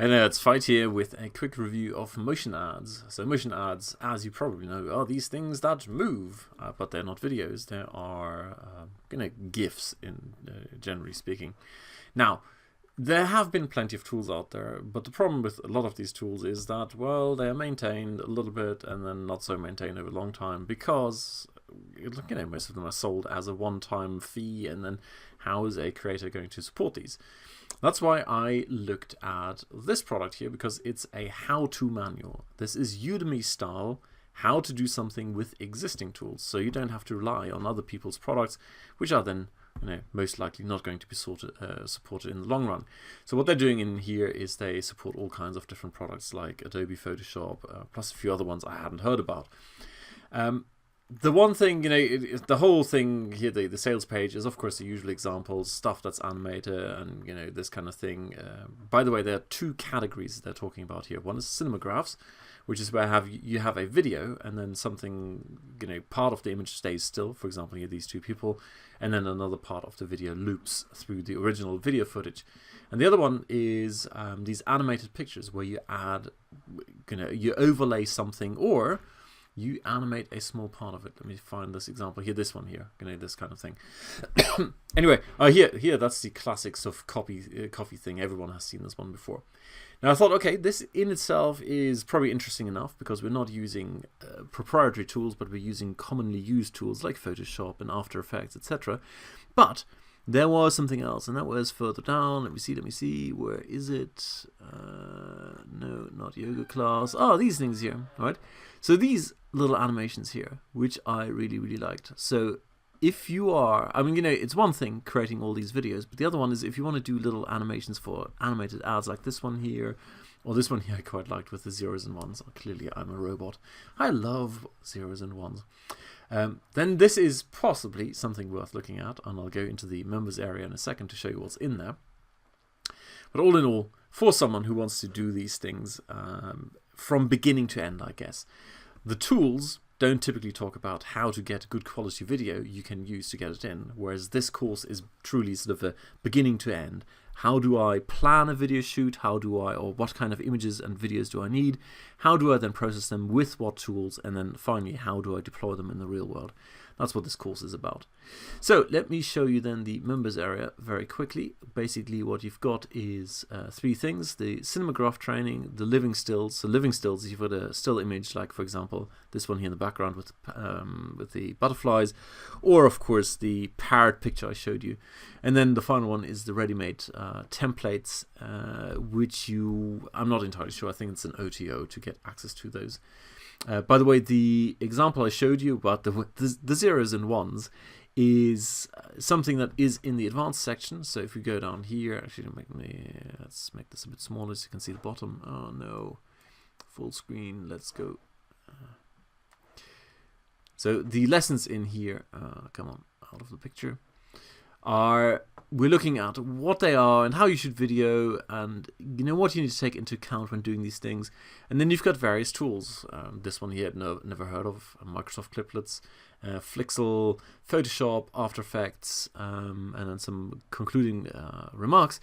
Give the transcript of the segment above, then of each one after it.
Hey there, it's Fight here with a quick review of motion ads. So motion ads, as you probably know, are these things that move, but they're not videos. They are GIFs, generally speaking. Now, there have been plenty of tools out there, but the problem with a lot of these tools is that, well, they are maintained a little bit and then not so maintained over a long time because most of them are sold as a one-time fee, and then how is a creator going to support these? That's why I looked at this product here, because it's a how-to manual. This is Udemy style, how to do something with existing tools, so you don't have to rely on other people's products, which are then most likely not going to be supported in the long run. So what they're doing in here is they support all kinds of different products like Adobe Photoshop, plus a few other ones I hadn't heard about. The one thing, the whole thing here, the sales page is of course the usual examples, stuff that's animated and this kind of thing. By the way, there are two categories they're talking about here. One is cinemagraphs, which is where you have a video and then something, part of the image stays still. For example, here these two people, and then another part of the video loops through the original video footage. And the other one is these animated pictures where you add, you overlay something or you animate a small part of it. Let me find this example here, this one here, this kind of thing. Anyway, here that's the classic sort of coffee thing. Everyone has seen this one before. Now I thought, okay, this in itself is probably interesting enough because we're not using proprietary tools, but we're using commonly used tools like Photoshop and After Effects, etc. But there was something else, and that was further down. Let me see. Where is it? No, not yoga class. Oh, these things here, right? So these little animations here, which I really, really liked. So if you are, it's one thing creating all these videos, but the other one is if you want to do little animations for animated ads like this one here, or this one here I quite liked with the zeros and ones. Oh, clearly I'm a robot. I love zeros and ones. Then this is possibly something worth looking at, and I'll go into the members area in a second to show you what's in there. But all in all, for someone who wants to do these things from beginning to end, I guess, the tools don't typically talk about how to get good quality video you can use to get it in, whereas this course is truly sort of a beginning to end. How do I plan a video shoot? Or what kind of images and videos do I need? How do I then process them with what tools? And then finally, how do I deploy them in the real world? That's what this course is about. So let me show you then the members area very quickly. Basically what you've got is three things: the cinemagraph training, the living stills. So living stills, you've got a still image, like for example this one here in the background with the butterflies, or of course the parrot picture I showed you. And then the final one is the ready-made templates, which I'm not entirely sure, I think it's an OTO to get access to those. By the way, the example I showed you about the zeros and ones is something that is in the advanced section. So if we go down here, actually let's make this a bit smaller so you can see the bottom. Oh no, full screen, let's go. So the lessons in here, come on, out of the picture, we're looking at what they are and how you should video, and what you need to take into account when doing these things. And then you've got various tools. This one here, never heard of, Microsoft Cliplets, Flixel, Photoshop, After Effects, and then some concluding remarks.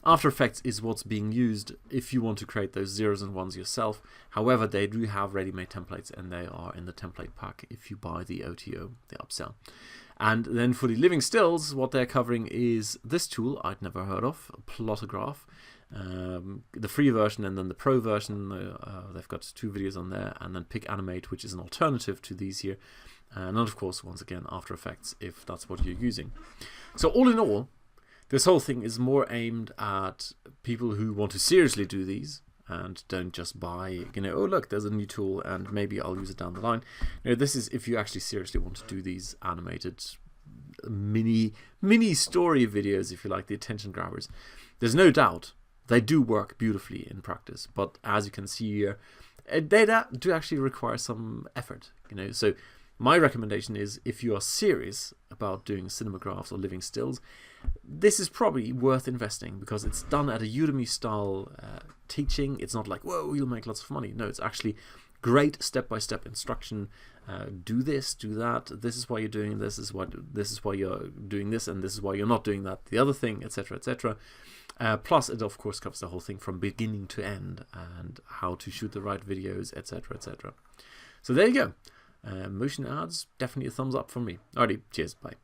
After Effects is what's being used if you want to create those zeros and ones yourself. However, they do have ready-made templates, and they are in the template pack if you buy the OTO, the upsell. And then for the living stills, what they're covering is this tool I'd never heard of, Plotagraph, the free version and then the pro version. They've got two videos on there, and then Pick Animate, which is an alternative to these here. And of course, once again, After Effects, if that's what you're using. So all in all, this whole thing is more aimed at people who want to seriously do these and don't just buy, oh look, there's a new tool and maybe I'll use it down the line. This is if you actually seriously want to do these animated mini story videos, if you like, the attention grabbers. There's no doubt they do work beautifully in practice, but as you can see here, they do actually require some effort. So my recommendation is, if you are serious about doing cinemagraphs or living stills, this is probably worth investing, because it's done at a Udemy style teaching. It's not like, whoa, you'll make lots of money. No, it's actually great step-by-step instruction. Do this, do that. This is why you're doing this. This is why you're doing this, and this is why you're not doing that. The other thing, etc., etc. Plus, it of course covers the whole thing from beginning to end and how to shoot the right videos, etc., etc. So there you go. Motion ads, definitely a thumbs up from me. Alrighty, cheers, bye.